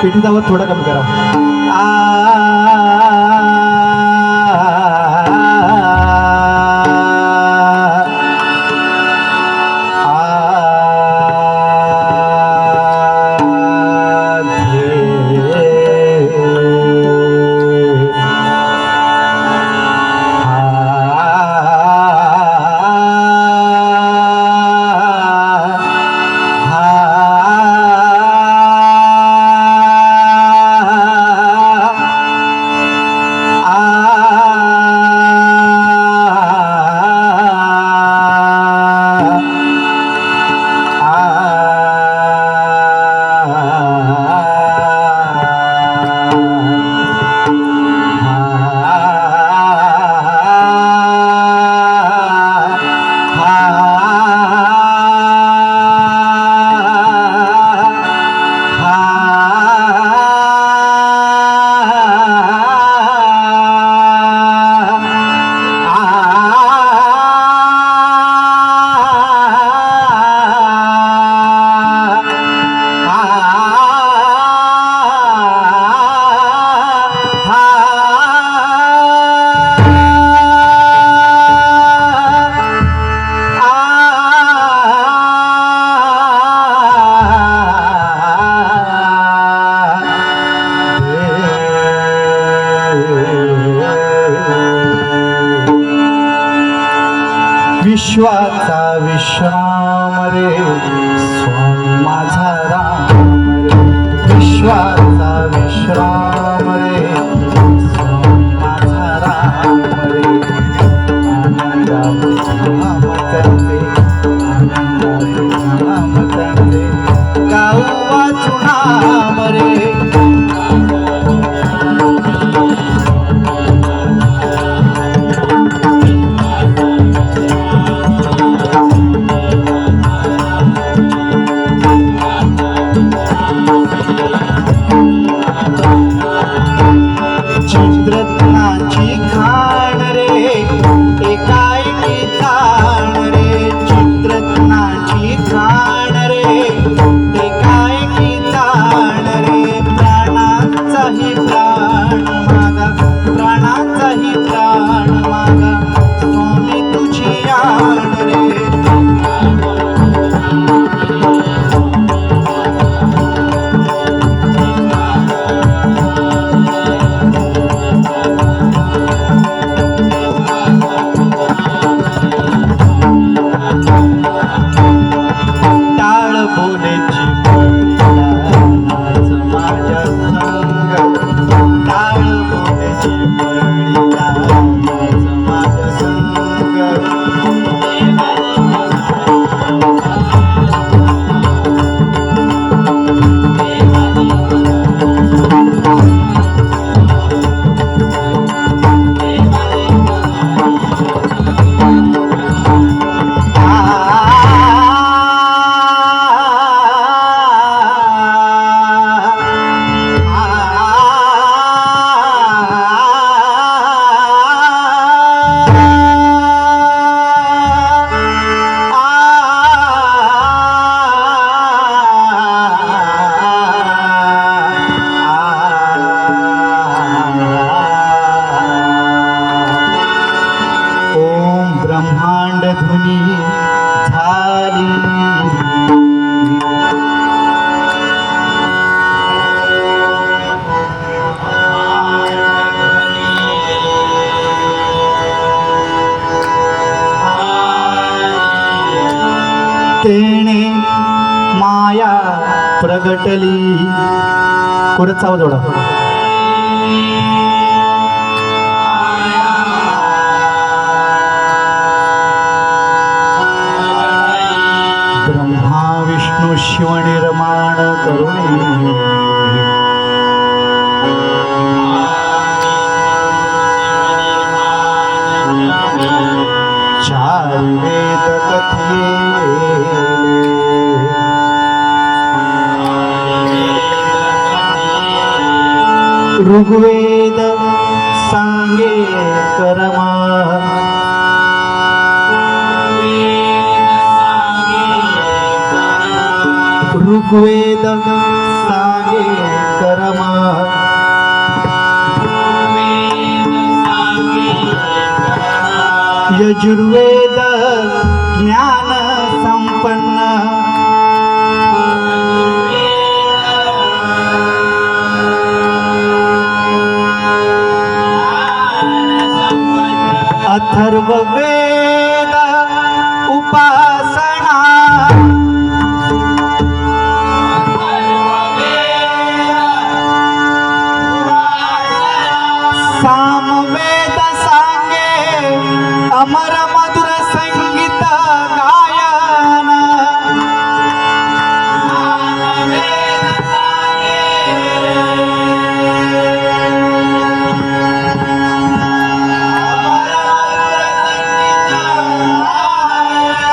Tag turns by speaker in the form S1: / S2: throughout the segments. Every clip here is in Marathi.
S1: पिठीचा आवाज थोडा कमी करा. विश्वाचा विश्राम रे स्वामी माझा राम रे. विश्वाचा विश्राम रे स्वामी माझा राम रे. आनंदात नाम करते, आनंदात नाम करते, गाऊ वाचू नाम रे. चित्ररत्नाची खाण रे एकाएकी ताण रे. चित्ररत्नाची खाण रे एकाएकी ताण रे. प्राणाचाही प्राण माझा, प्राणाचाही प्राण माझा स्वामी तुझी आण रे. ब्रह्मांड ध्वनी झाली. तेणे माया प्रगटली. पुढचा आवाज जोडा. ब्रह्मा विष्णू शिव निर्माण करुणे. चार वेद कथिले. ऋग्वेद सांगे कर्म. ऋग्वेद सांगे कर्म. यजुर्वेद ज्ञान संपन्न अथर्ववेद उपासना सामवेद सांगे अमर मधुर संगीत गायन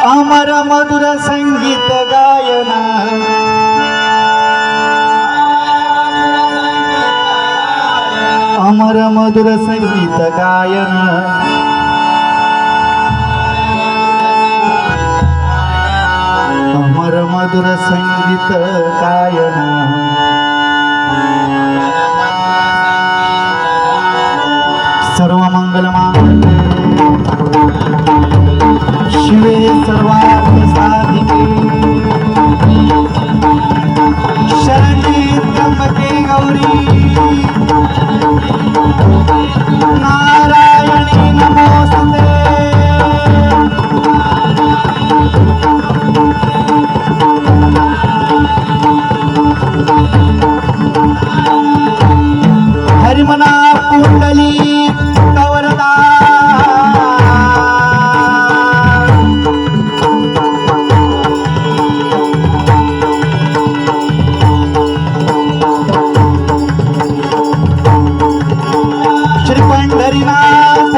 S1: अमर मधुर संगीत गायन अमर मधुर संगीत गायन अमर मधुर संगीत गायन सर्व मंगल मांगल्ये शिवे सर्वार्थ साधिके शरण्ये त्र्यंबके गौरी नारायणी नमोस्तुते हरिमना कुंडली कवरदा पंढरीनाथ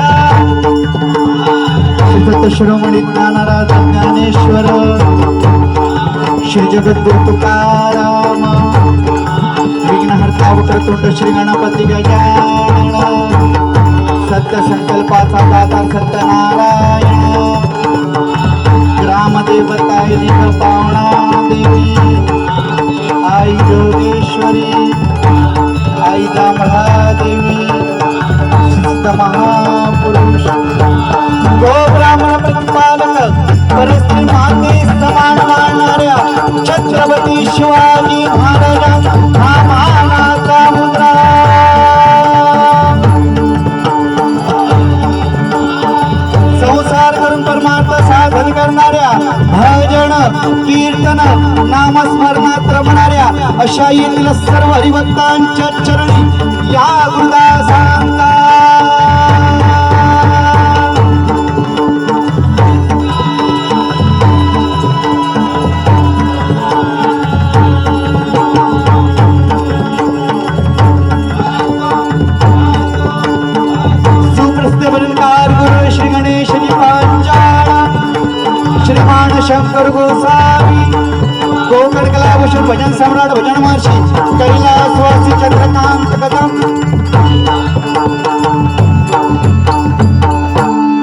S1: श्री दत्तशिरोमणी ज्ञानराज ज्ञानेश्वर श्री जगद्गुरु तुकाराम विघ्नहर्ता वक्रतुंड श्री गणपती गजानन सत्य संकल्पाचा दाता सत्यनारायण ग्रामदेवता पावना देवी आई योगेश्वरी आई जांभळादेवी महापुरुष गो ब्राह्मण प्रतिपालक परिस्थिती माते समान मानणाऱ्या छत्रपती शिवाजी महाराजांचा हा मानाचा मुद्रा संसार करून परमार्थ साधन करणाऱ्या भजन कीर्तन नामस्मरणात रमणाऱ्या अशा येथील सर्व हरिभक्तांच्या चरणी या गुरुदासांचा श्री गणेश श्रीमान शंकर गोसावी कोकण कलाभूषण भजन सम्राट भजन महर्षी कैलासवासी चंद्रकांत कदम